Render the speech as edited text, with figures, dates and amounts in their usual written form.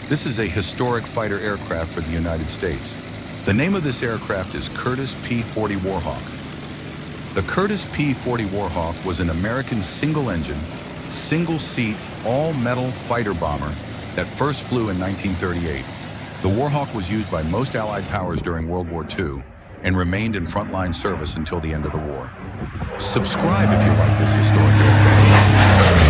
This is a historic fighter aircraft for the United States. The name of this aircraft is Curtiss P-40 Warhawk. The Curtiss P-40 Warhawk was an American single-engine, single-seat, all-metal fighter bomber that first flew in 1938. The Warhawk was used by most Allied powers during World War II and remained in frontline service until the end of the war. Subscribe if you like this historic aircraft.